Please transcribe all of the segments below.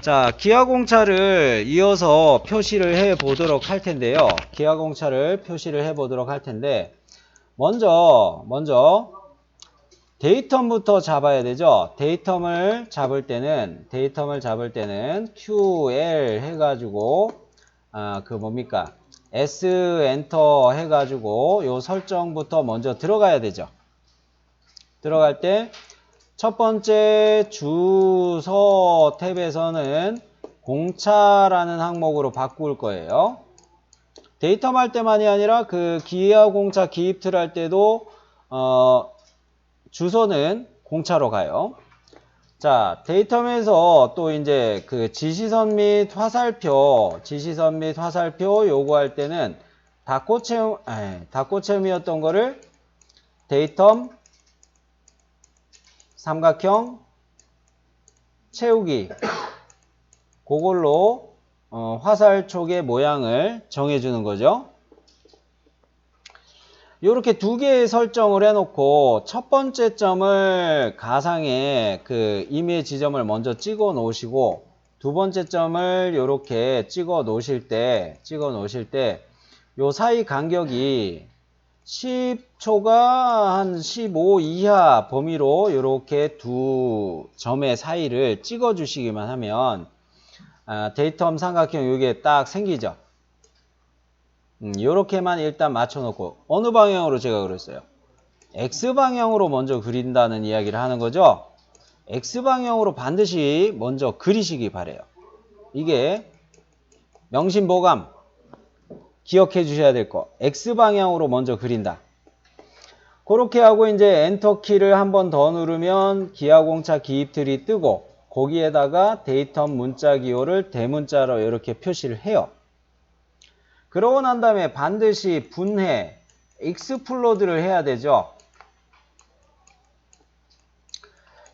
자, 기하공차를 이어서 표시를 해 보도록 할 텐데요. 기하공차를 표시를 해 보도록 할 텐데, 먼저 데이텀부터 잡아야 되죠. 데이텀을 잡을 때는 QL 해가지고 S 엔터 해가지고 요 설정부터 먼저 들어가야 되죠. 들어갈 때 첫 번째 주소 탭에서는 공차라는 항목으로 바꿀 거예요. 데이텀 할 때만이 아니라 그 기하공차 기입틀 할 때도 주소는 공차로 가요. 자, 데이텀에서 또 이제 그 지시선 및 화살표 요구할 때는 닫고체험이었던 거를 데이텀 삼각형 채우기 그걸로 화살촉의 모양을 정해주는 거죠. 이렇게 두 개의 설정을 해놓고 첫 번째 점을 가상의 그 임의 지점을 먼저 찍어 놓으시고 두 번째 점을 이렇게 찍어 놓으실 때 요 사이 간격이 10초가 한 15 이하 범위로 이렇게 두 점의 사이를 찍어 주시기만 하면 데이텀 삼각형 요게 딱 생기죠. 요렇게만 일단 맞춰놓고 어느 방향으로 제가 그랬어요? X방향으로 먼저 그린다는 이야기를 하는 거죠. X방향으로 반드시 먼저 그리시기 바래요. 이게 명심보감 기억해 주셔야 될 거. X방향으로 먼저 그린다. 그렇게 하고 이제 엔터키를 한 번 더 누르면 기하공차 기입틀이 뜨고 거기에다가 데이텀 문자 기호를 대문자로 이렇게 표시를 해요. 그러고 난 다음에 반드시 분해, 익스플로드를 해야 되죠.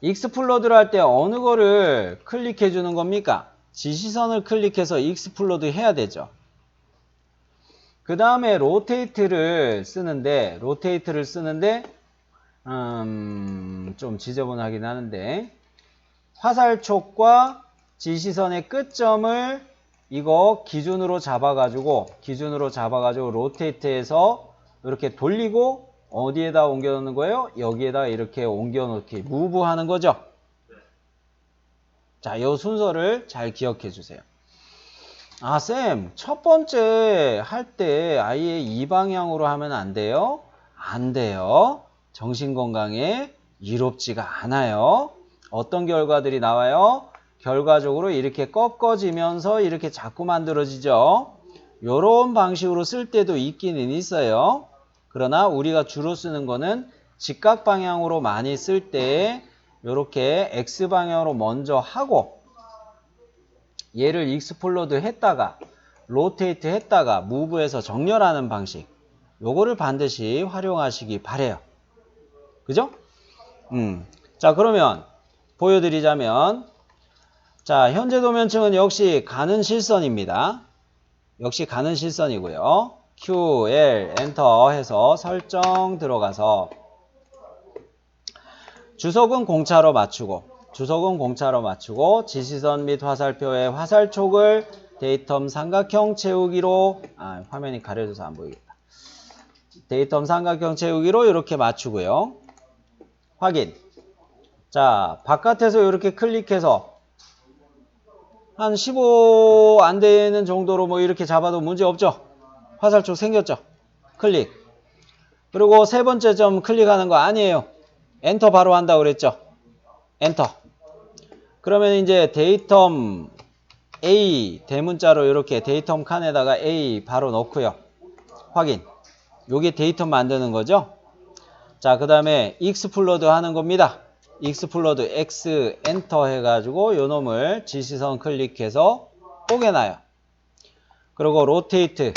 익스플로드를 할 때 어느 거를 클릭해 주는 겁니까? 지시선을 클릭해서 익스플로드 해야 되죠. 그 다음에 로테이트를 쓰는데 좀 지저분하긴 하는데 화살촉과 지시선의 끝점을 이거 기준으로 잡아가지고 로테이트해서 이렇게 돌리고 어디에다 옮겨 놓는 거예요? 여기에다 이렇게 옮겨 놓기, 무브 하는 거죠. 자, 이 순서를 잘 기억해 주세요. 아, 쌤, 첫 번째 할 때 아예 이 방향으로 하면 안 돼요? 안 돼요. 정신건강에 이롭지가 않아요. 어떤 결과들이 나와요? 결과적으로 이렇게 꺾어지면서 이렇게 자꾸 만들어지죠. 요런 방식으로 쓸 때도 있기는 있어요. 그러나 우리가 주로 쓰는 거는 직각 방향으로 많이 쓸 때 요렇게 X방향으로 먼저 하고 얘를 익스플로드 했다가 로테이트 했다가 무브해서 정렬하는 방식, 요거를 반드시 활용하시기 바래요. 그죠? 자, 그러면 보여드리자면, 자, 현재 도면층은 역시 가는 실선입니다. 역시 가는 실선이고요. Q, L, 엔터 해서 설정 들어가서 주석은 공차로 맞추고 지시선 및 화살표의 화살촉을 데이텀 삼각형 채우기로 화면이 가려져서 안 보이겠다. 데이텀 삼각형 채우기로 이렇게 맞추고요. 확인. 자, 바깥에서 이렇게 클릭해서 한 15 안 되는 정도로 뭐 이렇게 잡아도 문제 없죠? 화살촉 생겼죠? 클릭. 그리고 세 번째 점 클릭하는 거 아니에요. 엔터 바로 한다고 그랬죠? 엔터. 그러면 이제 데이텀 A 대문자로 이렇게 데이텀 칸에다가 A 바로 넣고요. 확인. 요게 데이텀 만드는 거죠. 자, 그 다음에 익스플로드 하는 겁니다. 익스플로드 X 엔터 해가지고 요 놈을 지시선 클릭해서 뽀개놔요. 그리고 로테이트.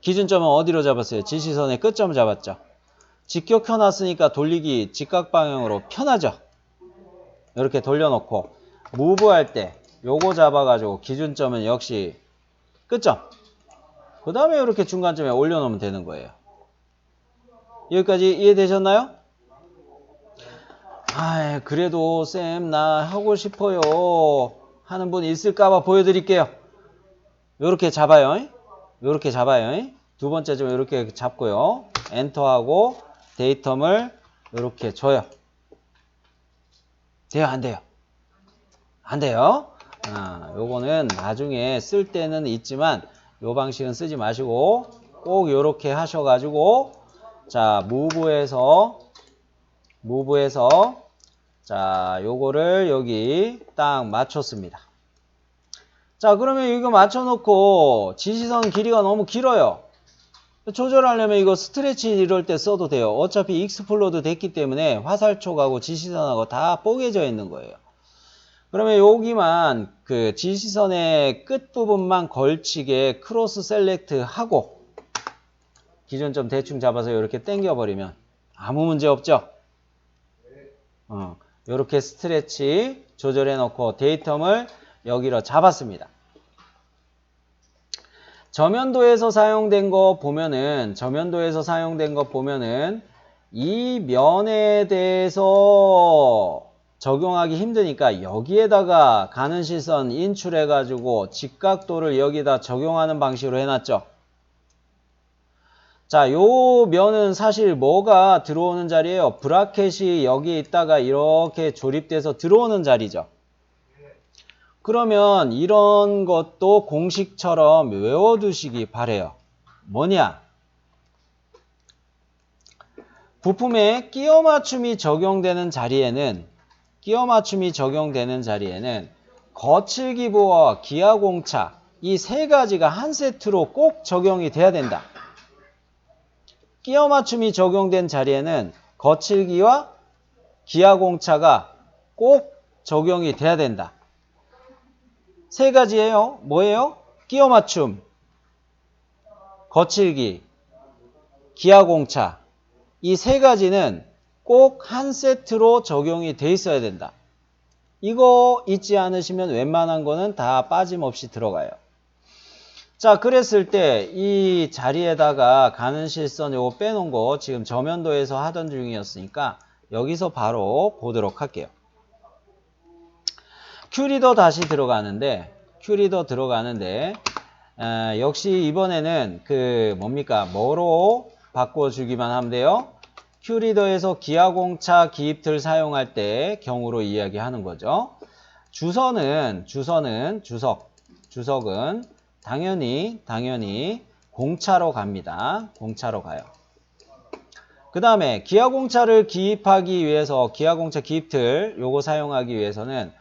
기준점은 어디로 잡았어요? 지시선의 끝점을 잡았죠. 직격 켜놨으니까 돌리기 직각 방향으로 편하죠. 이렇게 돌려놓고 무브 할 때 요거 잡아가지고 기준점은 역시 끝점. 그 다음에 이렇게 중간점에 올려놓으면 되는 거예요. 여기까지 이해되셨나요? 아, 그래도 쌤 나 하고 싶어요 하는 분 있을까봐 보여드릴게요. 요렇게 잡아요. 요렇게 잡아요. 두 번째 좀 이렇게 잡고요. 엔터하고 데이텀을 요렇게 줘요. 돼요, 안 돼요? 안 돼요. 요거는 나중에 쓸 때는 있지만 요 방식은 쓰지 마시고 꼭 요렇게 하셔가지고 자, 무브에서 자, 요거를 여기 딱 맞췄습니다. 자, 그러면 이거 맞춰놓고 지시선 길이가 너무 길어요. 조절하려면 이거 스트레치 이럴 때 써도 돼요. 어차피 익스플로드 됐기 때문에 화살촉하고 지시선하고 다 뽀개져 있는 거예요. 그러면 여기만 그 지시선의 끝부분만 걸치게 크로스 셀렉트 하고 기준점 대충 잡아서 이렇게 당겨버리면 아무 문제 없죠? 이렇게 스트레치 조절해 놓고 데이텀을 여기로 잡았습니다. 저면도에서 사용된 거 보면은 이 면에 대해서 적용하기 힘드니까 여기에다가 가는 시선 인출해 가지고 직각도를 여기다 적용하는 방식으로 해놨죠. 자, 요 면은 사실 뭐가 들어오는 자리예요? 브라켓이 여기 있다가 이렇게 조립돼서 들어오는 자리죠. 그러면 이런 것도 공식처럼 외워두시기 바래요. 뭐냐? 부품에 끼워 맞춤이 적용되는 자리에는 거칠기부와 기하공차 이 세 가지가 한 세트로 꼭 적용이 돼야 된다. 끼워 맞춤이 적용된 자리에는 거칠기와 기하공차가 꼭 적용이 돼야 된다. 세 가지예요. 뭐예요? 끼워 맞춤, 거칠기, 기하공차. 이 세 가지는 꼭 한 세트로 적용이 돼 있어야 된다. 이거 잊지 않으시면 웬만한 거는 다 빠짐없이 들어가요. 자, 그랬을 때 이 자리에다가 가는 실선 요거 빼놓은 거 지금 저면도에서 하던 중이었으니까 여기서 바로 보도록 할게요. 큐리더 다시 들어가는데 역시 이번에는 뭐로 바꿔주기만 하면 돼요? 큐리더에서 기하공차 기입틀 사용할 때 경우로 이야기하는 거죠. 주석은 당연히 공차로 갑니다. 공차로 가요. 그 다음에 기하공차를 기입하기 위해서 기하공차 기입틀 요거 사용하기 위해서는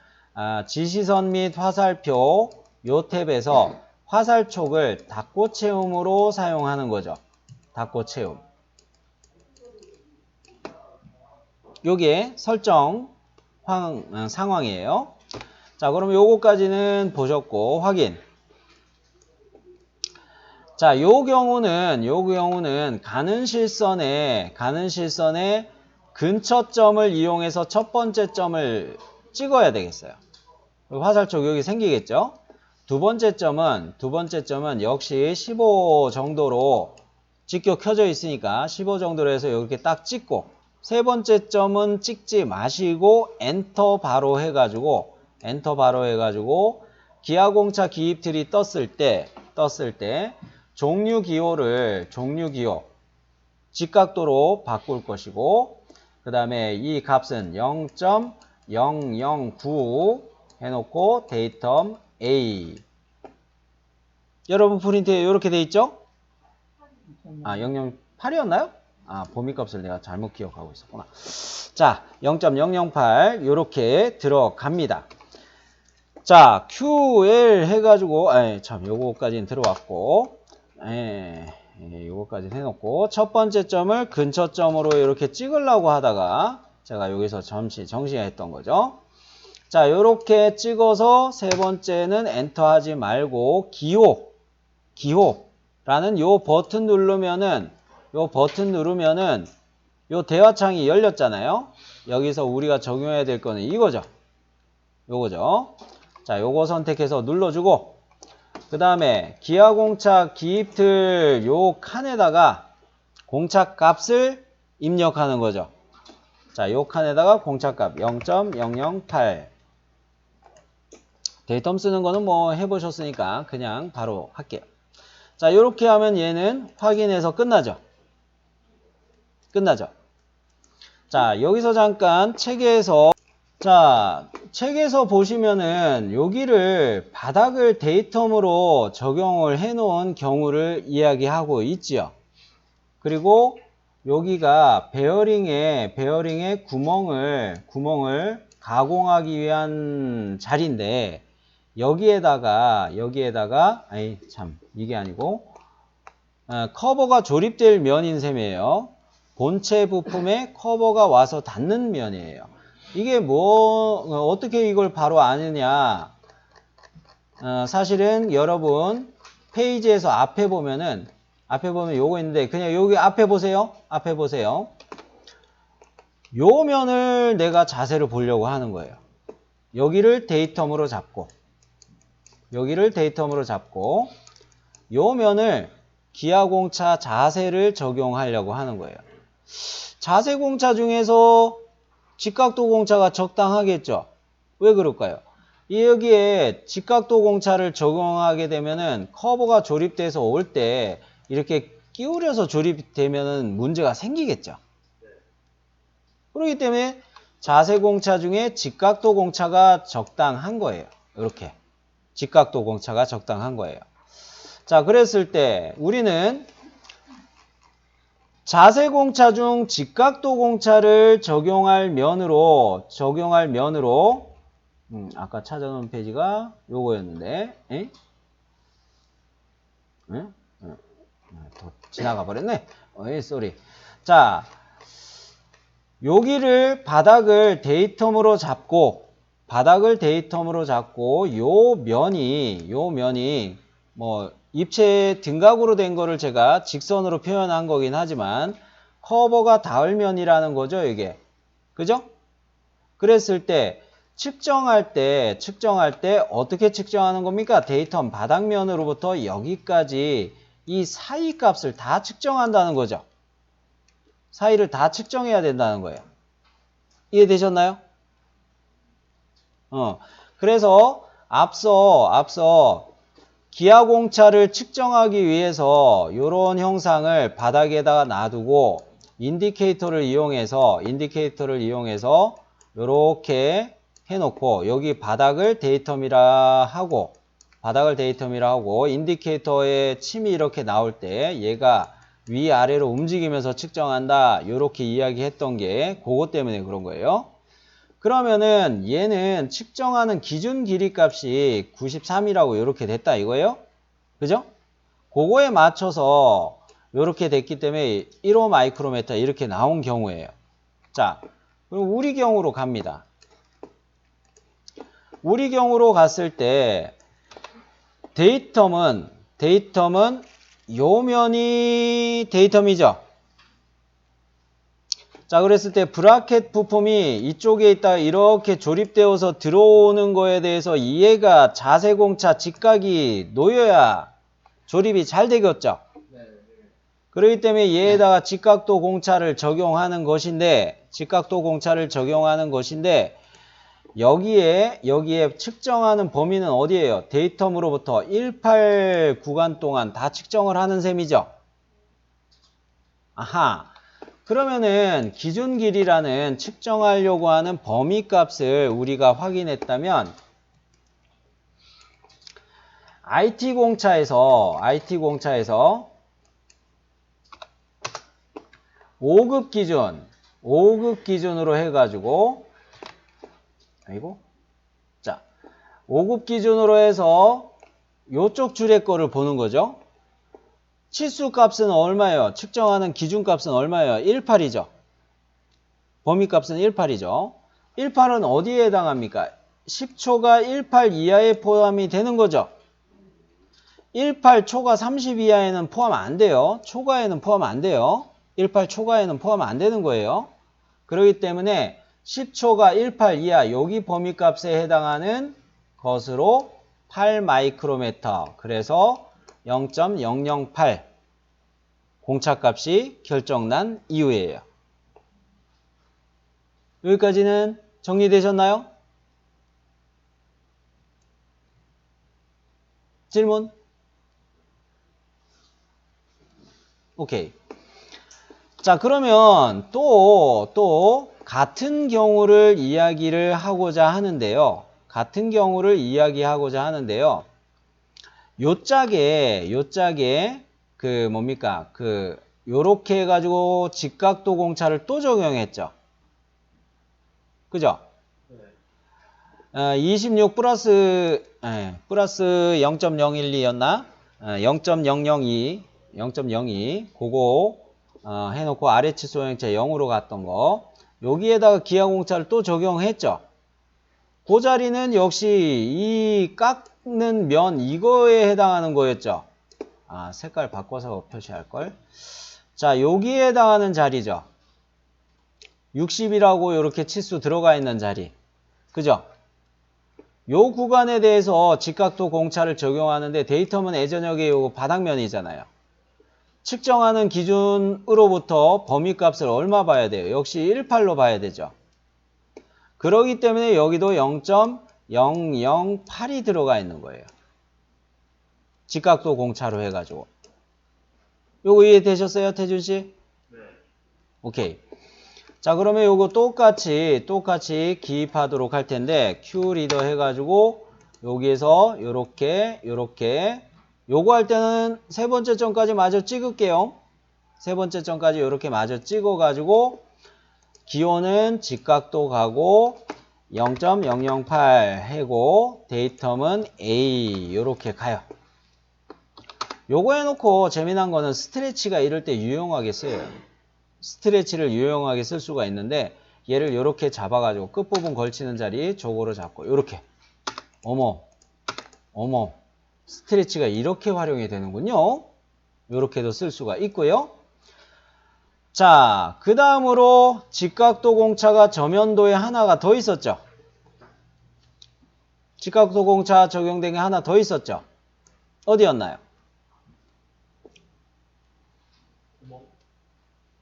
지시선 및 화살표 요 탭에서 화살촉을 닫고채움으로 사용하는 거죠. 닫고채움. 요게 설정 상황이에요. 자, 그럼 요거까지는 보셨고 확인. 자, 요 경우는 가는 실선에 근처점을 이용해서 첫 번째 점을 찍어야 되겠어요. 화살촉 여기 생기겠죠? 두 번째 점은 역시 15 정도로 직교 켜져 있으니까 15 정도로 해서 이렇게 딱 찍고 세 번째 점은 찍지 마시고 엔터 바로 해가지고 기하공차 기입틀이 떴을 때 종류 기호 직각도로 바꿀 것이고 그 다음에 이 값은 0.009 해놓고 데이텀 A. 여러분 프린트에 이렇게 돼 있죠? 008이었나요? 범위값을 내가 잘못 기억하고 있었구나. 자, 0.008 이렇게 들어갑니다. 자, QL 해가지고 요거까지는 들어왔고 요거까지 해놓고 첫 번째 점을 근처점으로 이렇게 찍으려고 하다가 제가 여기서 잠시 정시했던 거죠. 자, 요렇게 찍어서 세 번째는 엔터 하지 말고 기호라는 요 버튼 누르면은 요 대화창이 열렸잖아요. 여기서 우리가 적용해야 될 거는 이거죠. 요거죠. 자, 요거 선택해서 눌러주고 그 다음에 기하공차 기입틀 요 칸에다가 공차 값을 입력하는 거죠. 자, 요 칸에다가 공차값 0.008. 데이텀 쓰는 거는 뭐 해보셨으니까 그냥 바로 할게요. 자, 요렇게 하면 얘는 확인해서 끝나죠. 끝나죠. 자, 여기서 잠깐 책에서 보시면은 여기를 바닥을 데이텀으로 적용을 해 놓은 경우를 이야기하고 있지요. 그리고 여기가 베어링에 구멍을 가공하기 위한 자리인데 여기에다가 아니 참 이게 아니고 커버가 조립될 면인 셈이에요. 본체 부품에 커버가 와서 닿는 면이에요. 이게 어떻게 이걸 바로 아느냐. 사실은 여러분 페이지에서 앞에 보면 요거 있는데 그냥 여기 앞에 보세요. 요 면을 내가 자세를 보려고 하는 거예요. 여기를 데이텀으로 잡고 요 면을 기하공차 자세를 적용하려고 하는 거예요. 자세공차 중에서 직각도공차가 적당하겠죠. 왜 그럴까요? 여기에 직각도공차를 적용하게 되면은 커버가 조립돼서 올 때 이렇게 끼우려서 조립되면은 문제가 생기겠죠. 그렇기 때문에 자세공차 중에 직각도공차가 적당한 거예요. 이렇게 직각도공차가 적당한 거예요. 자, 그랬을 때 우리는 자세공차 중 직각도공차를 적용할 면으로 아까 찾아놓은 페이지가 요거였는데 더 지나가 버렸네. 쏘리. 자, 여기를 바닥을 데이텀으로 잡고 요 면이 뭐 입체 등각으로 된 거를 제가 직선으로 표현한 거긴 하지만 커버가 닿을 면이라는 거죠, 이게. 그죠? 그랬을 때 측정할 때 어떻게 측정하는 겁니까? 데이텀 바닥면으로부터 여기까지 이 사이 값을 다 측정한다는 거죠. 사이를 다 측정해야 된다는 거예요. 이해되셨나요? 그래서 앞서 기하공차를 측정하기 위해서 이런 형상을 바닥에다가 놔두고 인디케이터를 이용해서 이렇게 해놓고 여기 바닥을 데이텀이라 하고 인디케이터에 침이 이렇게 나올 때 얘가 위아래로 움직이면서 측정한다. 이렇게 이야기했던 게 그것 때문에 그런 거예요. 그러면은 얘는 측정하는 기준 길이 값이 93이라고 이렇게 됐다 이거예요. 그죠? 그거에 맞춰서 이렇게 됐기 때문에 1호 마이크로미터 이렇게 나온 경우예요. 자, 그럼 우리 경우로 갑니다. 우리 경우로 갔을 때 데이텀은 요 면이 데이텀이죠. 자, 그랬을 때 브라켓 부품이 이쪽에 있다가 이렇게 조립되어서 들어오는 거에 대해서 얘가 자세공차 직각이 놓여야 조립이 잘 되겠죠. 그렇기 때문에 얘에다가 직각도 공차를 적용하는 것인데 여기에 측정하는 범위는 어디예요? 데이텀으로부터 18 구간 동안 다 측정을 하는 셈이죠. 아하. 그러면은 기준 길이라는 측정하려고 하는 범위 값을 우리가 확인했다면 IT 공차에서 5급 기준으로 해가지고 5급 기준으로 해서 요쪽 줄의 거를 보는 거죠. 치수 값은 얼마예요? 측정하는 기준 값은 얼마예요? 18이죠. 범위 값은 18이죠. 18은 어디에 해당합니까? 10초가 18 이하에 포함이 되는 거죠. 18 초가 30 이하에는 포함 안 돼요. 초과에는 포함 안 돼요. 18 초과에는 포함 안 되는 거예요. 그렇기 때문에 10초가 18 이하 여기 범위 값에 해당하는 것으로 8 마이크로미터. 그래서 0.008 공차값이 결정난 이유예요. 여기까지는 정리되셨나요? 질문? 오케이. 자, 그러면 또 같은 경우를 이야기를 하고자 하는데요. 같은 경우를 이야기하고자 하는데요. 요 짝에 그 뭡니까? 요렇게 해가지고 직각도 공차를 또 적용했죠. 그죠? 26 플러스 0.012였나? 0.002 그거 해놓고 아래치 소형체 0으로 갔던 거 여기에다가 기하공차를 또 적용했죠. 그 자리는 역시 이 깎는 면 이거에 해당하는 거였죠. 색깔 바꿔서 표시할걸. 자, 여기에 해당하는 자리죠. 60이라고 이렇게 치수 들어가 있는 자리. 그죠? 요 구간에 대해서 직각도 공차를 적용하는데 데이터면 예전역의 요 바닥면이잖아요. 측정하는 기준으로부터 범위값을 얼마 봐야 돼요? 역시 18로 봐야 되죠. 그러기 때문에 여기도 0.008이 들어가 있는 거예요. 직각도 공차로 해가지고. 요거 이해되셨어요, 태준씨? 네. 오케이. 자, 그러면 요거 똑같이 기입하도록 할 텐데, Q 리더 해가지고, 여기에서 요렇게, 요거 할 때는 세 번째 점까지 마저 찍을게요. 세 번째 점까지 요렇게 마저 찍어가지고, 기호는 직각도 가고, 0.008 해고, 데이텀은 A, 요렇게 가요. 요거 해놓고 재미난 거는 스트레치가 이럴 때 유용하게 쓰여요. 스트레치를 유용하게 쓸 수가 있는데 얘를 이렇게 잡아가지고 끝부분 걸치는 자리 저거로 잡고 이렇게 어머 스트레치가 이렇게 활용이 되는군요. 이렇게도 쓸 수가 있고요. 자, 그 다음으로 직각도 공차가 저면도에 하나가 더 있었죠. 직각도 공차 적용된 게 하나 더 있었죠. 어디였나요?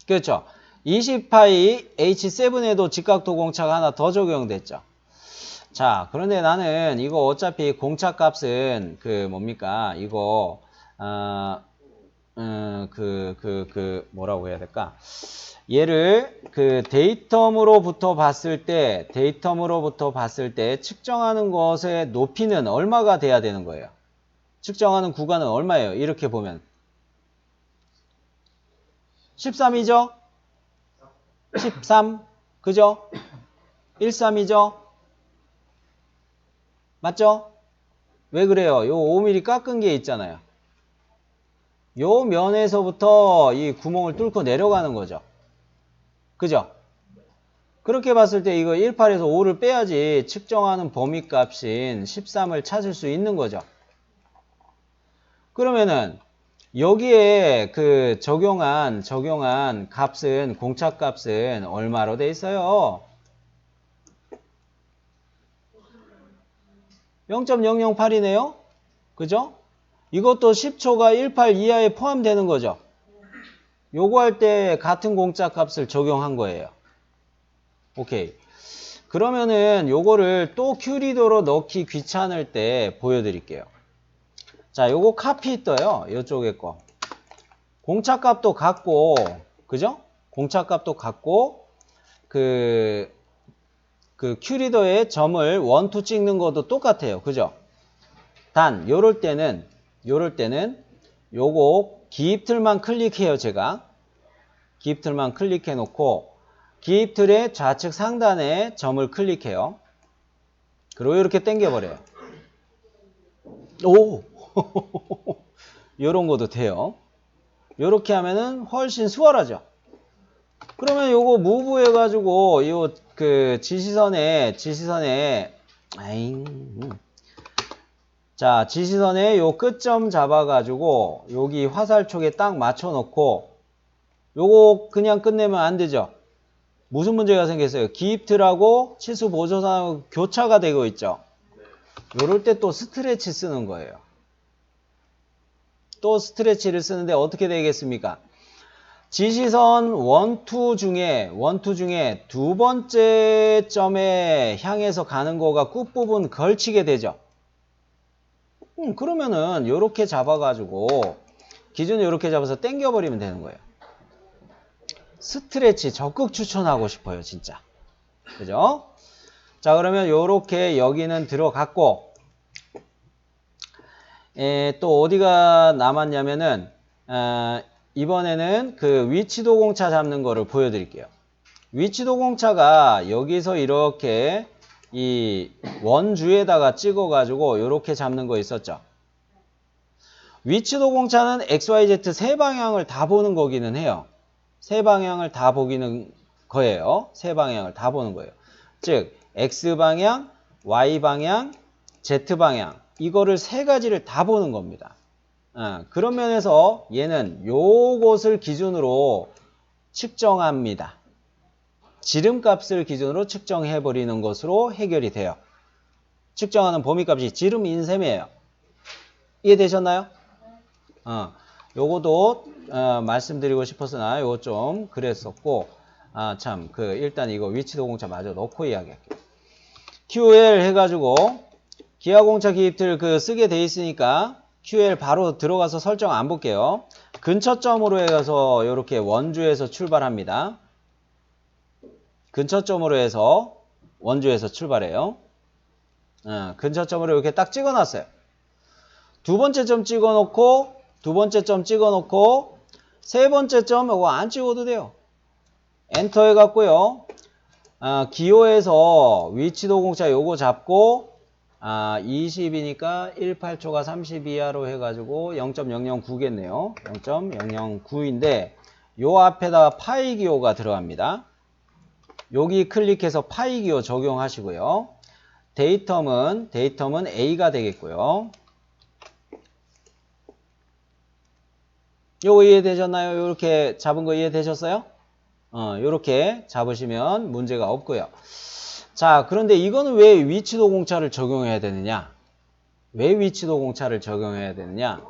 그렇죠. 20파이 H7에도 직각도 공차가 하나 더 적용됐죠. 자, 그런데 나는 이거 어차피 공차 값은 뭡니까? 이거 뭐라고 해야 될까? 얘를 데이텀으로부터 봤을 때 측정하는 것의 높이는 얼마가 돼야 되는 거예요? 측정하는 구간은 얼마예요? 이렇게 보면 13이죠? 13 그죠? 13이죠? 맞죠? 왜 그래요? 요 5mm 깎은 게 있잖아요. 요 면에서부터 이 구멍을 뚫고 내려가는 거죠. 그죠? 그렇게 봤을 때 이거 18에서 5를 빼야지 측정하는 범위값인 13을 찾을 수 있는 거죠. 그러면은 여기에 적용한 값은 공차 값은 얼마로 돼 있어요? 0.008이네요. 그죠? 이것도 10초가 18 이하에 포함되는 거죠. 요거 할 때 같은 공차 값을 적용한 거예요. 오케이. 그러면은 요거를 또 큐리더로 넣기 귀찮을 때 보여드릴게요. 자, 요거 카피 떠요. 요쪽에 거. 공차값도 같고, 그죠? 공차값도 같고, 큐리더에 점을 1, 2 찍는 것도 똑같아요. 그죠? 단, 요럴 때는 요거 기입틀만 클릭해요, 제가. 기입틀만 클릭해 놓고, 기입틀의 좌측 상단에 점을 클릭해요. 그리고 이렇게 당겨버려요. 오! 요런 것도 돼요. 요렇게 하면은 훨씬 수월하죠. 그러면 요거 무브 해가지고 요 지시선에 자, 지시선에 요 끝점 잡아가지고 여기 화살촉에 딱 맞춰놓고 요거 그냥 끝내면 안 되죠. 무슨 문제가 생겼어요? 기입틀하고 치수 보조선하고 교차가 되고 있죠. 요럴 때 또 스트레치 쓰는 거예요. 또 스트레치를 쓰는데 어떻게 되겠습니까? 지시선 원투 중에 두 번째 점에 향해서 가는 거가 끝부분 걸치게 되죠. 그러면은 요렇게 잡아가지고 기준을 요렇게 잡아서 당겨버리면 되는 거예요. 스트레치 적극 추천하고 싶어요, 진짜. 그죠? 자, 그러면 요렇게 여기는 들어갔고, 또 어디가 남았냐면은, 이번에는 그 위치도공차 잡는 거를 보여드릴게요. 위치도공차가 여기서 이렇게 이 원주에다가 찍어가지고 요렇게 잡는 거 있었죠. 위치도공차는 XYZ 세 방향을 다 보는 거기는 해요. 세 방향을 다 보기는 거예요. 세 방향을 다 보는 거예요. 즉 X방향, Y방향, Z방향 이거를 세 가지를 다 보는 겁니다. 그런 면에서 얘는 요것을 기준으로 측정합니다. 지름값을 기준으로 측정해버리는 것으로 해결이 돼요. 측정하는 범위값이 지름 인셈이에요. 이해되셨나요? 요것도 말씀드리고 싶었으나 요거 좀 그랬었고 참 일단 이거 위치도공차 마저 넣고 이야기할게요. QL 해가지고 기하공차 기입틀 쓰게 돼 있으니까 QL 바로 들어가서 설정 안 볼게요. 근처점으로 해서 이렇게 원주에서 출발합니다. 근처점으로 해서 원주에서 출발해요. 근처점으로 이렇게 딱 찍어놨어요. 두 번째 점 찍어놓고 세 번째 점 이거 안 찍어도 돼요. 엔터 해갖고요. 기호에서 위치도공차 요거 잡고 20이니까 18초가 30 이하로 해가지고 0.009겠네요. 0.009인데 요 앞에다가 파이 기호가 들어갑니다. 여기 클릭해서 파이 기호 적용하시고요. 데이텀은 A가 되겠고요. 요거 이해되셨나요? 이렇게 잡은 거 이해되셨어요? 요렇게 잡으시면 문제가 없고요. 자, 그런데 이거는 왜 위치도공차를 적용해야 되느냐? 왜 위치도공차를 적용해야 되느냐?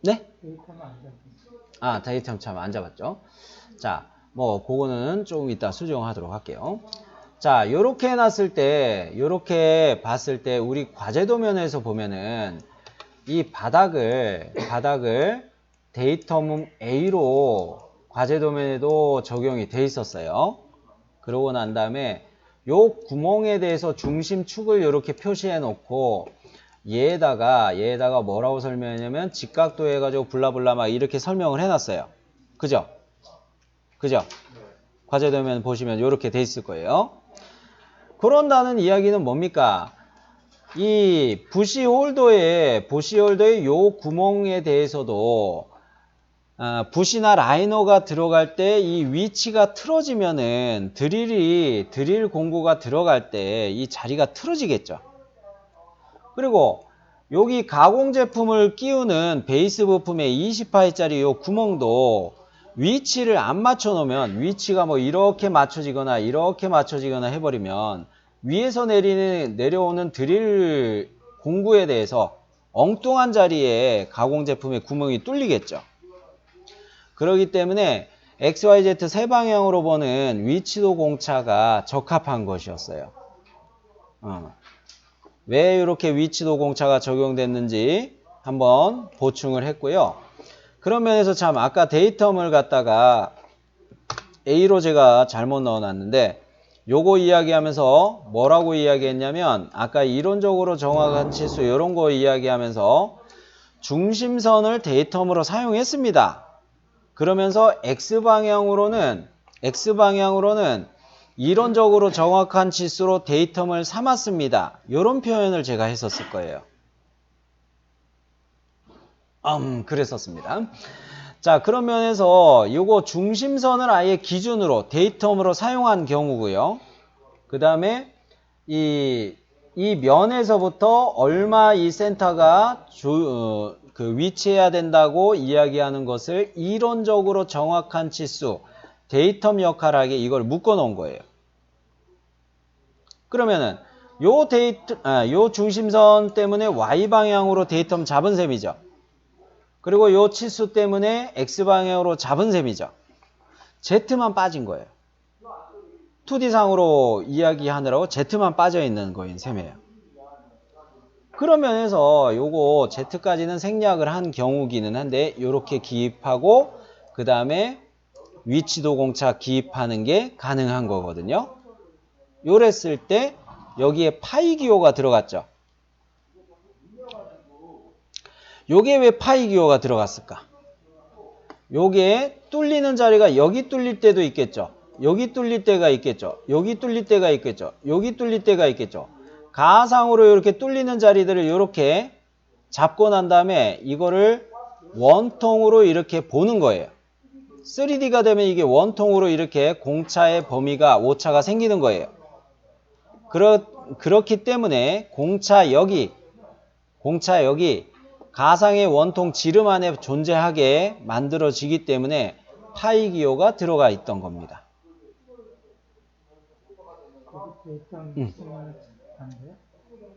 네? 데이텀 참 안 잡았죠. 자, 그거는 조금 이따 수정하도록 할게요. 자, 요렇게 해놨을 때, 요렇게 봤을 때, 우리 과제도면에서 보면은, 이 바닥을 데이텀 A로 과제도면에도 적용이 돼 있었어요. 그러고 난 다음에 요 구멍에 대해서 중심축을 이렇게 표시해 놓고 얘에다가 뭐라고 설명했냐면 직각도 해가지고 블라블라 막 이렇게 설명을 해놨어요. 그죠? 과제도면 보시면 이렇게 돼 있을 거예요. 그런다는 이야기는 뭡니까? 이 부시홀더의 요 구멍에 대해서도 붓이나 라이너가 들어갈 때 이 위치가 틀어지면은 드릴 공구가 들어갈 때 이 자리가 틀어지겠죠. 그리고 여기 가공 제품을 끼우는 베이스 부품의 20파이짜리 요 구멍도 위치를 안 맞춰 놓으면 위치가 이렇게 맞춰지거나 해버리면 위에서 내려오는 드릴 공구에 대해서 엉뚱한 자리에 가공 제품의 구멍이 뚫리겠죠. 그렇기 때문에 XYZ 세 방향으로 보는 위치도 공차가 적합한 것이었어요. 왜 이렇게 위치도 공차가 적용됐는지 한번 보충을 했고요. 그런 면에서 참 아까 데이텀을 갖다가 A로 제가 잘못 넣어놨는데 요거 이야기하면서 뭐라고 이야기했냐면 아까 이론적으로 정확한 치수 이런 거 이야기하면서 중심선을 데이텀으로 사용했습니다. 그러면서 X방향으로는 이론적으로 정확한 치수로 데이텀을 삼았습니다. 이런 표현을 제가 했었을 거예요. 그랬었습니다. 자, 그런 면에서 요거 중심선을 아예 기준으로 데이텀으로 사용한 경우고요. 그 다음에 이 면에서부터 얼마 이 센터가 위치해야 된다고 이야기하는 것을 이론적으로 정확한 치수, 데이텀 역할하게 이걸 묶어 놓은 거예요. 그러면은 요 중심선 때문에 Y방향으로 데이텀 잡은 셈이죠. 그리고 요 치수 때문에 X방향으로 잡은 셈이죠. Z만 빠진 거예요. 2D상으로 이야기하느라고 Z만 빠져 있는 거인 셈이에요. 그런 면에서 요거 Z까지는 생략을 한 경우기는 한데 요렇게 기입하고 그 다음에 위치도 공차 기입하는 게 가능한 거거든요. 요랬을 때 여기에 파이 기호가 들어갔죠. 요게 왜 파이 기호가 들어갔을까? 요게 뚫리는 자리가 여기 뚫릴 때도 있겠죠. 여기 뚫릴 때가 있겠죠. 여기 뚫릴 때가 있겠죠. 여기 뚫릴 때가 있겠죠. 가상으로 이렇게 뚫리는 자리들을 이렇게 잡고 난 다음에 이거를 원통으로 이렇게 보는 거예요. 3D가 되면 이게 원통으로 이렇게 공차의 범위가 오차가 생기는 거예요. 그렇기 때문에 공차 여기 가상의 원통 지름 안에 존재하게 만들어지기 때문에 파이 기호가 들어가 있던 겁니다.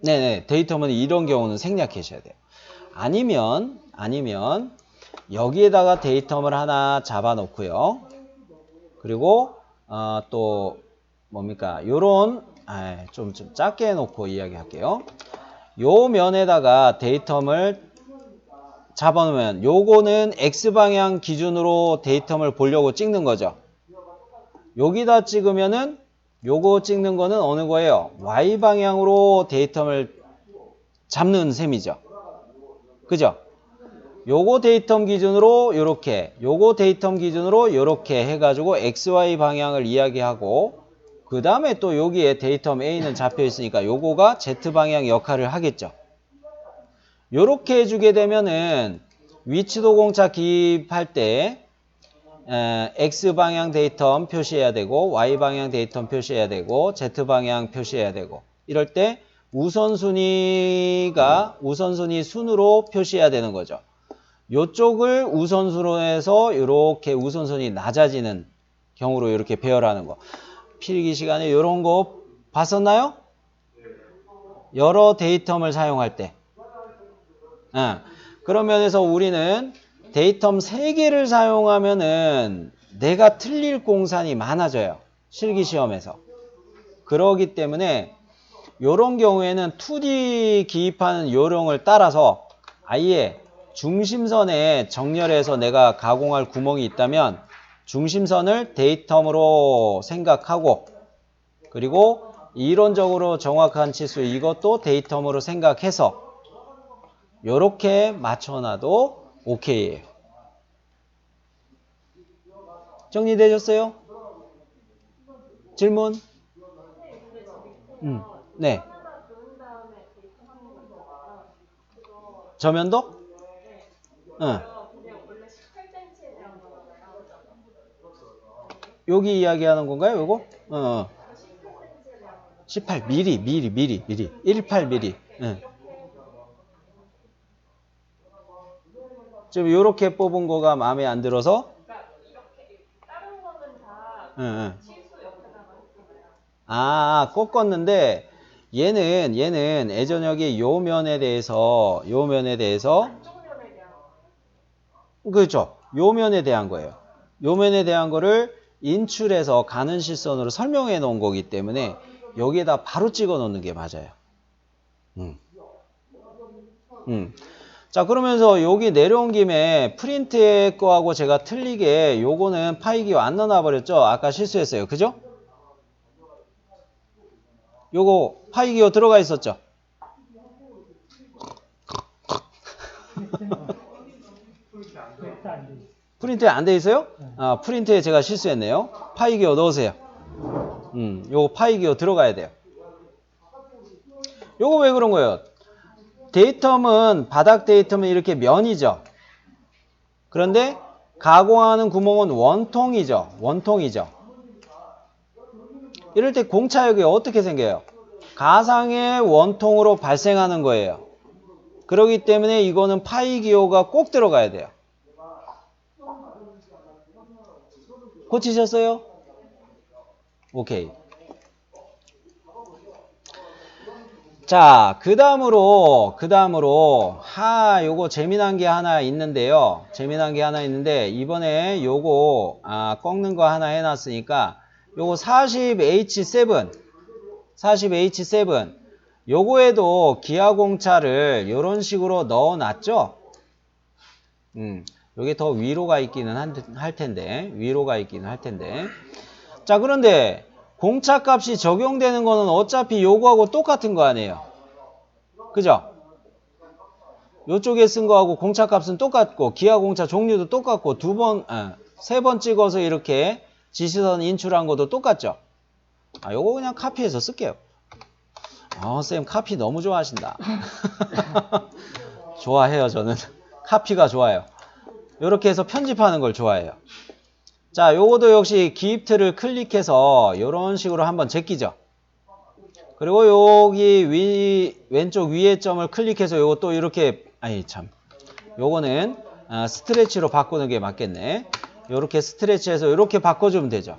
네네, 데이터면 이런 경우는 생략하셔야 돼요. 아니면 여기에다가 데이터를 하나 잡아 놓고요. 그리고 또 뭡니까? 요런 좀 작게 해놓고 이야기할게요. 요 면에다가 데이터를 잡아놓으면 요거는 X방향 기준으로 데이터를 보려고 찍는 거죠. 여기다 찍으면은 요거 찍는 거는 어느 거예요? Y방향으로 데이터를 잡는 셈이죠. 그죠? 요거 데이터 기준으로 요렇게, 요거 데이터 기준으로 요렇게 해가지고 XY 방향을 이야기하고 그 다음에 또 여기에 데이터 A는 잡혀 있으니까 요거가 Z방향 역할을 하겠죠. 요렇게 해주게 되면은 위치도 공차 기입할 때 X방향 데이터 표시해야 되고 Y방향 데이터 표시해야 되고 Z방향 표시해야 되고 이럴 때 우선순위 순으로 표시해야 되는 거죠. 요쪽을 우선순위로 해서 이렇게 우선순위 낮아지는 경우로 이렇게 배열하는 거. 필기 시간에 이런 거 봤었나요? 여러 데이텀을 사용할 때. 그런 면에서 우리는 데이텀 3개를 사용하면은 내가 틀릴 공산이 많아져요. 실기시험에서. 그러기 때문에 이런 경우에는 2D 기입하는 요령을 따라서 아예 중심선에 정렬해서 내가 가공할 구멍이 있다면 중심선을 데이텀으로 생각하고 그리고 이론적으로 정확한 치수 이것도 데이텀으로 생각해서 이렇게 맞춰놔도 오케이예요. 정리되셨어요? 질문? 네. 저면도? 응. 여기 이야기하는 건가요, 요거? 18 미리 18mm. 응. 지금 요렇게 뽑은 거가 마음에 안 들어서 응. 꺾었는데 얘는 예전역의 요 면에 대해서 그렇죠. 요 면에 대한 거예요. 요 면에 대한 거를 인출해서 가는 실선으로 설명해 놓은 거기 때문에 여기에다 바로 찍어 놓는 게 맞아요. 자, 그러면서 여기 내려온 김에 프린트의 거하고 제가 틀리게 요거는 파이기호 안 넣어놔 버렸죠? 아까 실수했어요. 그죠? 요거 파이기호 들어가 있었죠? 프린트에 안 돼 있어요? 프린트에 제가 실수했네요. 파이기호 넣으세요. 요거 파이기호 들어가야 돼요. 요거 왜 그런 거예요? 데이텀은 바닥 데이텀은 이렇게 면이죠. 그런데 가공하는 구멍은 원통이죠. 이럴 때 공차역이 어떻게 생겨요? 가상의 원통으로 발생하는 거예요. 그렇기 때문에 이거는 파이 기호가 꼭 들어가야 돼요. 고치셨어요? 오케이. 자, 그 다음으로, 요거 재미난 게 하나 있는데요. 이번에 요거, 꺾는 거 하나 해놨으니까, 요거 40H7, 요거에도 기하공차를 요런 식으로 넣어놨죠? 요게 더 위로가 있기는 할 텐데. 자, 그런데, 공차값이 적용되는 거는 어차피 요거하고 똑같은 거 아니에요? 그죠? 요쪽에 쓴 거하고 공차값은 똑같고 기하공차 종류도 똑같고 세 번 찍어서 이렇게 지시선 인출한 것도 똑같죠? 요거 그냥 카피해서 쓸게요. 쌤 카피 너무 좋아하신다. 좋아해요, 저는. 카피가 좋아요. 요렇게 해서 편집하는 걸 좋아해요. 자, 요거도 역시 기입틀을 클릭해서 요런 식으로 한번 제끼죠. 그리고 여기 왼쪽 위에 점을 클릭해서 요거 또 이렇게 요거는 스트레치로 바꾸는 게 맞겠네. 요렇게 스트레치해서 요렇게 바꿔주면 되죠.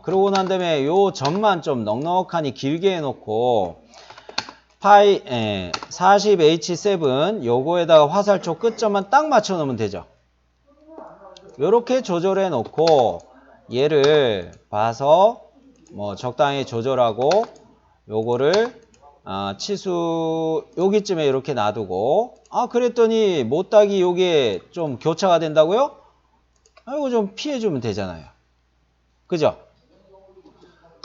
그러고 난 다음에 요 점만 좀 넉넉하니 길게 해놓고 40H7 요거에다가 화살표 끝점만 딱 맞춰 놓으면 되죠. 요렇게 조절해 놓고 얘를 봐서 뭐 적당히 조절하고 요거를 치수 여기쯤에 이렇게 놔두고 그랬더니 못따기 요게 좀 교차가 된다고요? 이거 좀 피해주면 되잖아요. 그죠?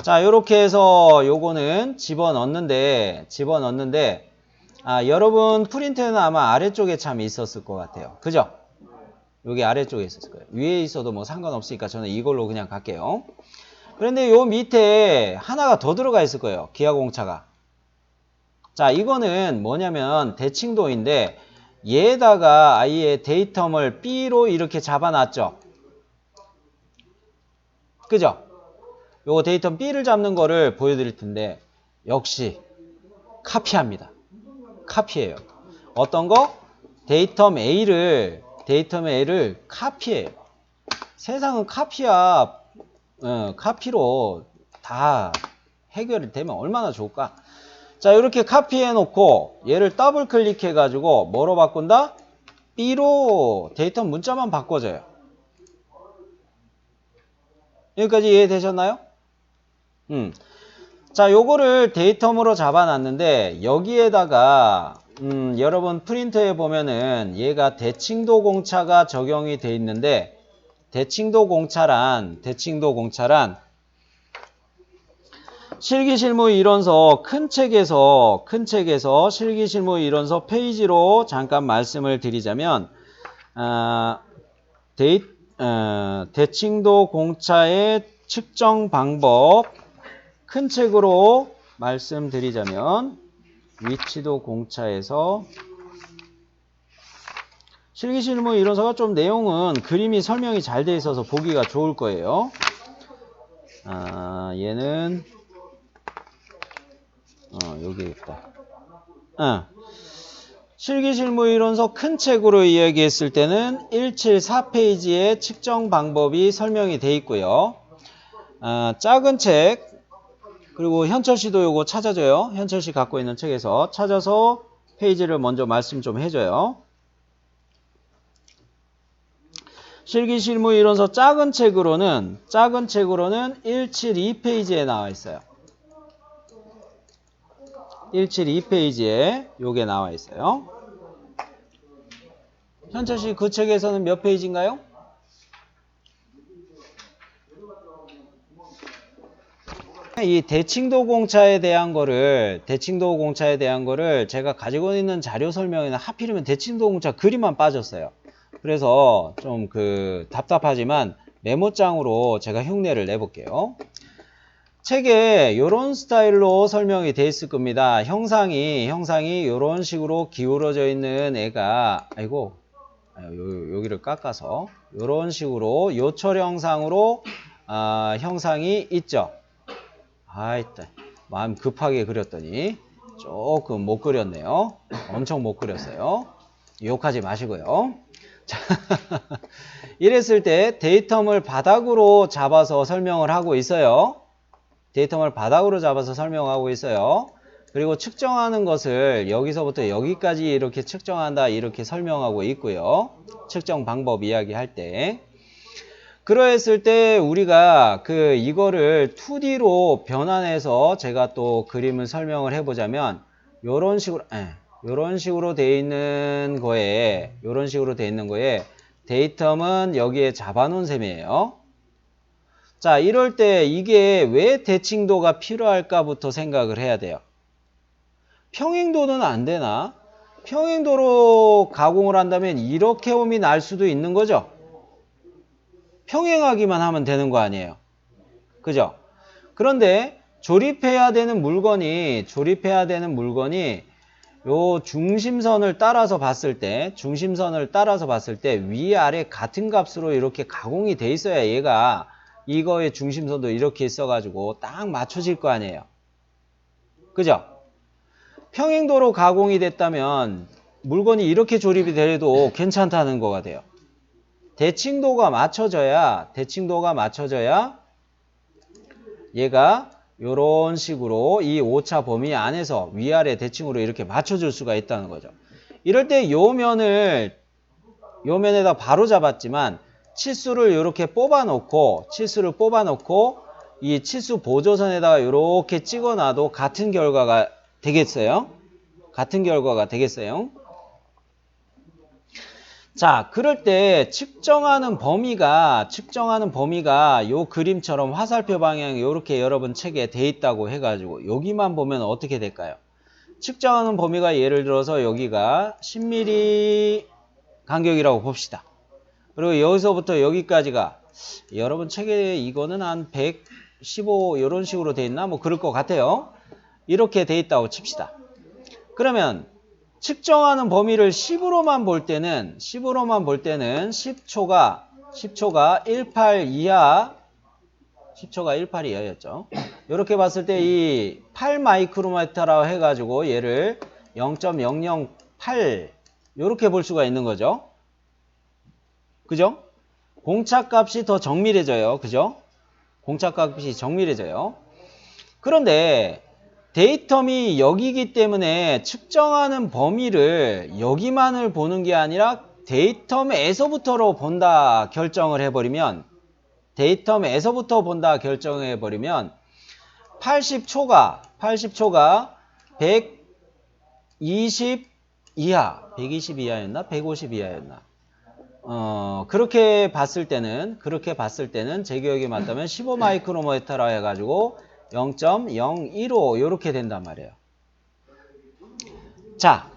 자, 요렇게 해서 요거는 집어넣는데 여러분 프린트는 아마 아래쪽에 참 있었을 것 같아요. 그죠? 여기 아래쪽에 있었을 거예요. 위에 있어도 뭐 상관없으니까 저는 이걸로 그냥 갈게요. 그런데 요 밑에 하나가 더 들어가 있을 거예요. 기하공차가. 자, 이거는 뭐냐면 대칭도인데 얘에다가 아예 데이텀을 B로 이렇게 잡아놨죠. 그죠? 요거 데이텀 B를 잡는 거를 보여드릴 텐데 역시 카피합니다. 카피해요. 어떤 거? 데이텀 A를 카피해요. 세상은 카피야. 카피로 다 해결이 되면 얼마나 좋을까? 자, 이렇게 카피해 놓고 얘를 더블 클릭해 가지고 뭐로 바꾼다? B로 데이터 문자만 바꿔줘요. 여기까지 이해되셨나요? 자, 요거를 데이텀으로 잡아놨는데 여기에다가 여러분 프린터에 보면은 얘가 대칭도 공차가 적용이 돼 있는데 대칭도 공차란 실기실무 이론서 큰 책에서 실기실무 이론서 페이지로 잠깐 말씀을 드리자면 대칭도 공차의 측정 방법 큰 책으로 말씀드리자면 위치도 공차에서 실기실무 이론서가 좀 내용은 그림이 설명이 잘 돼 있어서 보기가 좋을 거예요. 얘는 여기 있다. 실기실무 이론서 큰 책으로 이야기했을 때는 174페이지에 측정 방법이 설명이 돼 있고요. 작은 책 그리고 현철 씨도 요거 찾아줘요. 현철 씨 갖고 있는 책에서 찾아서 페이지를 먼저 말씀 좀 해줘요. 실기실무 이론서 작은 책으로는 172페이지에 나와 있어요. 172페이지에 요게 나와 있어요. 현철 씨 그 책에서는 몇 페이지인가요? 이 대칭도 공차에 대한 거를 제가 가지고 있는 자료 설명에는 하필이면 대칭도 공차 그림만 빠졌어요. 그래서 좀 답답하지만 메모장으로 제가 흉내를 내볼게요. 책에 이런 스타일로 설명이 돼 있을 겁니다. 형상이 이런 식으로 기울어져 있는 애가 여기를 깎아서 이런 식으로 요철 형상으로 형상이 있죠. 마음 급하게 그렸더니 조금 못 그렸네요. 엄청 못 그렸어요. 욕하지 마시고요. 자, 이랬을 때 데이텀을 바닥으로 잡아서 설명을 하고 있어요. 그리고 측정하는 것을 여기서부터 여기까지 이렇게 측정한다 이렇게 설명하고 있고요. 측정 방법 이야기할 때. 그러했을 때 우리가 이거를 2D로 변환해서 제가 또 그림을 설명을 해보자면 요런 식으로 돼 있는 거에 데이텀은 여기에 잡아놓은 셈이에요. 자, 이럴 때 이게 왜 대칭도가 필요할까부터 생각을 해야 돼요. 평행도는 안 되나? 평행도로 가공을 한다면 이렇게 옴이 날 수도 있는 거죠. 평행하기만 하면 되는 거 아니에요. 그죠? 그런데 조립해야 되는 물건이 요 중심선을 따라서 봤을 때 위아래 같은 값으로 이렇게 가공이 돼 있어야 얘가 이거의 중심선도 이렇게 있어가지고 딱 맞춰질 거 아니에요. 그죠? 평행도로 가공이 됐다면 물건이 이렇게 조립이 돼도 괜찮다는 거가 돼요. 대칭도가 맞춰져야 얘가 요런 식으로 이 오차 범위 안에서 위아래 대칭으로 이렇게 맞춰줄 수가 있다는 거죠. 이럴 때 요 면에다 바로 잡았지만 치수를 이렇게 뽑아놓고 이 치수 보조선에다가 이렇게 찍어놔도 같은 결과가 되겠어요? 자, 그럴 때 측정하는 범위가 요 그림처럼 화살표 방향이 이렇게 여러분 책에 돼 있다고 해가지고 여기만 보면 어떻게 될까요? 측정하는 범위가 예를 들어서 여기가 10mm 간격이라고 봅시다. 그리고 여기서부터 여기까지가 여러분 책에 이거는 한 115 이런 식으로 돼 있나? 뭐 그럴 것 같아요. 이렇게 돼 있다고 칩시다. 그러면 측정하는 범위를 10으로만 볼 때는 10초가 18 이하 10초가 18 이하였죠. 이렇게 봤을 때 이 8마이크로미터라고 해가지고 얘를 0.008 이렇게 볼 수가 있는 거죠. 그죠? 공차값이 더 정밀해져요. 그죠? 공차값이 정밀해져요. 그런데 데이텀이 여기기 때문에 측정하는 범위를 여기만을 보는 게 아니라 데이텀에서부터 본다 결정을 해버리면 80초가 120 이하였나? 150 이하였나? 그렇게 봤을 때는 제 기억에 맞다면 15마이크로미터라 해가지고 0.015 이렇게 된단 말이에요. 자,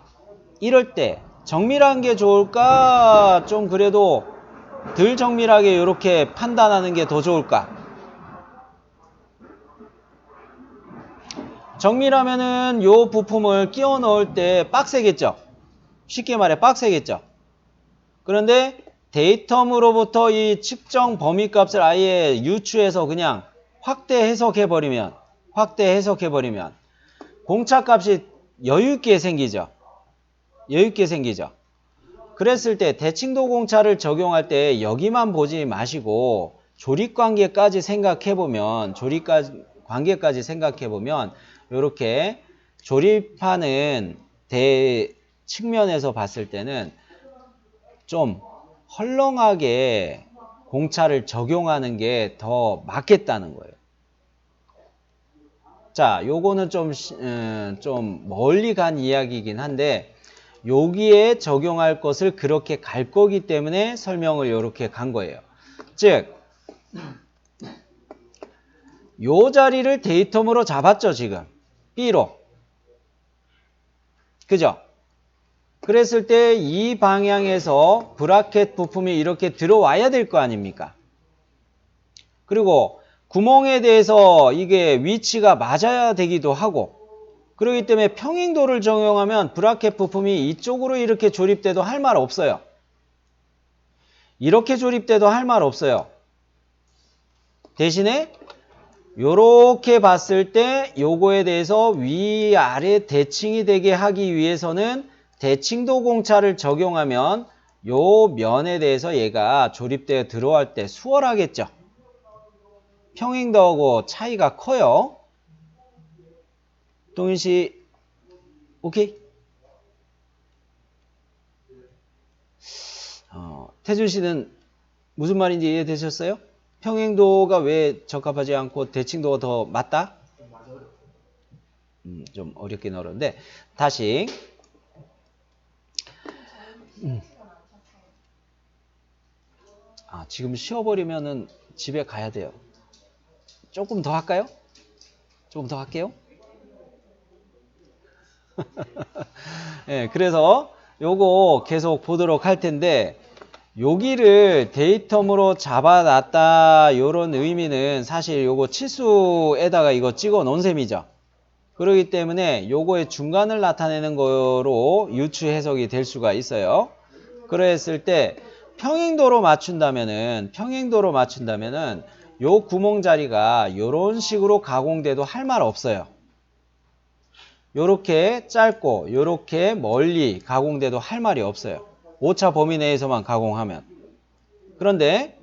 이럴 때 정밀한 게 좋을까? 좀 그래도 덜 정밀하게 이렇게 판단하는 게 더 좋을까? 정밀하면은 요 부품을 끼워 넣을 때 빡세겠죠? 쉽게 말해 빡세겠죠? 그런데 데이텀으로부터 이 측정 범위 값을 아예 유추해서 그냥 확대 해석해버리면 공차값이 여유있게 생기죠. 그랬을 때 대칭도 공차를 적용할 때 여기만 보지 마시고 조립관계까지 생각해보면 이렇게 조립하는 측면에서 봤을 때는 좀 헐렁하게 공차를 적용하는 게 더 맞겠다는 거예요. 자, 요거는 좀 멀리 간 이야기이긴 한데 여기에 적용할 것을 그렇게 갈 거기 때문에 설명을 이렇게 간 거예요. 즉, 요 자리를 데이텀으로 잡았죠, 지금. B로. 그죠? 그랬을 때 이 방향에서 브라켓 부품이 이렇게 들어와야 될 거 아닙니까? 그리고 구멍에 대해서 이게 위치가 맞아야 되기도 하고 그렇기 때문에 평행도를 적용하면 브라켓 부품이 이쪽으로 이렇게 조립돼도 할 말 없어요. 이렇게 조립돼도 할 말 없어요. 대신에 요렇게 봤을 때 요거에 대해서 위아래 대칭이 되게 하기 위해서는 대칭도 공차를 적용하면 요 면에 대해서 얘가 조립되어 들어갈 때 수월하겠죠. 평행도하고 차이가 커요. 동윤 씨 오케이? 태준 씨는 무슨 말인지 이해되셨어요? 평행도가 왜 적합하지 않고 대칭도가 더 맞다? 좀 어렵긴 어려운데 다시 지금 쉬어버리면은 집에 가야 돼요. 조금 더 할까요? 조금 더 할게요. 네, 그래서 요거 계속 보도록 할 텐데 여기를 데이텀으로 잡아놨다 요런 의미는 사실 요거 치수에다가 이거 찍어 놓은 셈이죠. 그렇기 때문에 요거의 중간을 나타내는 거로 유추 해석이 될 수가 있어요. 그랬을 때 평행도로 맞춘다면은 요 구멍 자리가 요런 식으로 가공돼도 할 말 없어요. 요렇게 짧고 요렇게 멀리 가공돼도 할 말이 없어요. 오차 범위 내에서만 가공하면. 그런데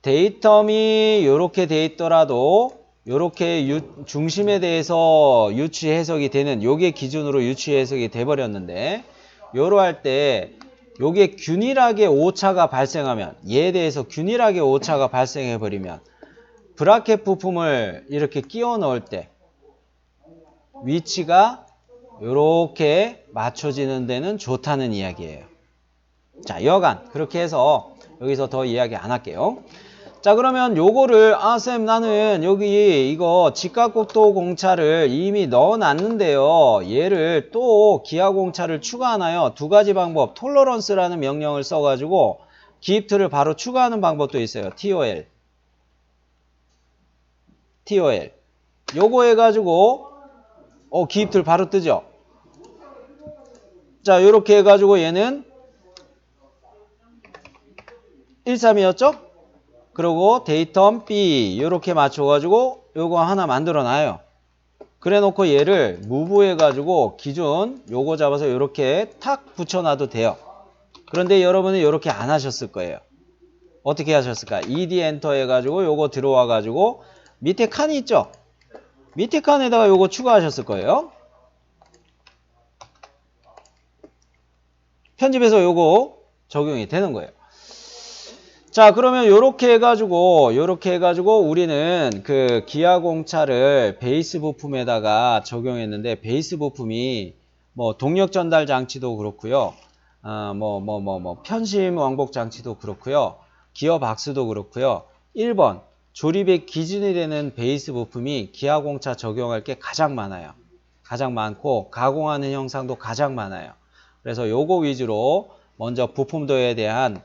데이텀이 요렇게 돼 있더라도 요렇게 중심에 대해서 유추 해석이 되는 요게 기준으로 유추 해석이 돼 버렸는데 요로 할 때 요게 균일하게 오차가 발생하면 얘에 대해서 균일하게 오차가 발생해 버리면 브라켓 부품을 이렇게 끼워 넣을 때 위치가 요렇게 맞춰지는 데는 좋다는 이야기예요. 자, 여간 그렇게 해서 여기서 더 이야기 안 할게요. 자, 그러면 요거를 쌤 나는 여기 이거 직각곡도 공차를 이미 넣어놨는데요. 얘를 또 기하공차를 추가하나요? 두 가지 방법 톨러런스라는 명령을 써가지고 기입틀을 바로 추가하는 방법도 있어요. TOL 요거 해가지고 기입틀 바로 뜨죠. 자, 요렇게 해가지고 얘는 13이었죠? 그리고 데이텀 B 요렇게 맞춰가지고 요거 하나 만들어 놔요. 그래 놓고 얘를 무브 해가지고 기준 요거 잡아서 요렇게 탁 붙여놔도 돼요. 그런데 여러분은 요렇게 안 하셨을 거예요. 어떻게 하셨을까? ED 엔터 해가지고 요거 들어와가지고 밑에 칸이 있죠? 밑에 칸에다가 요거 추가하셨을 거예요. 편집해서 요거 적용이 되는 거예요. 자, 그러면 요렇게 해가지고 우리는 그 기하공차를 베이스 부품에다가 적용했는데 베이스 부품이 뭐 동력 전달 장치도 그렇고요. 편심 왕복 장치도 그렇고요. 기어 박스도 그렇고요. 1번 조립의 기준이 되는 베이스 부품이 기하공차 적용할 게 가장 많아요. 가장 많고 가공하는 형상도 가장 많아요. 그래서 요거 위주로 먼저 부품도에 대한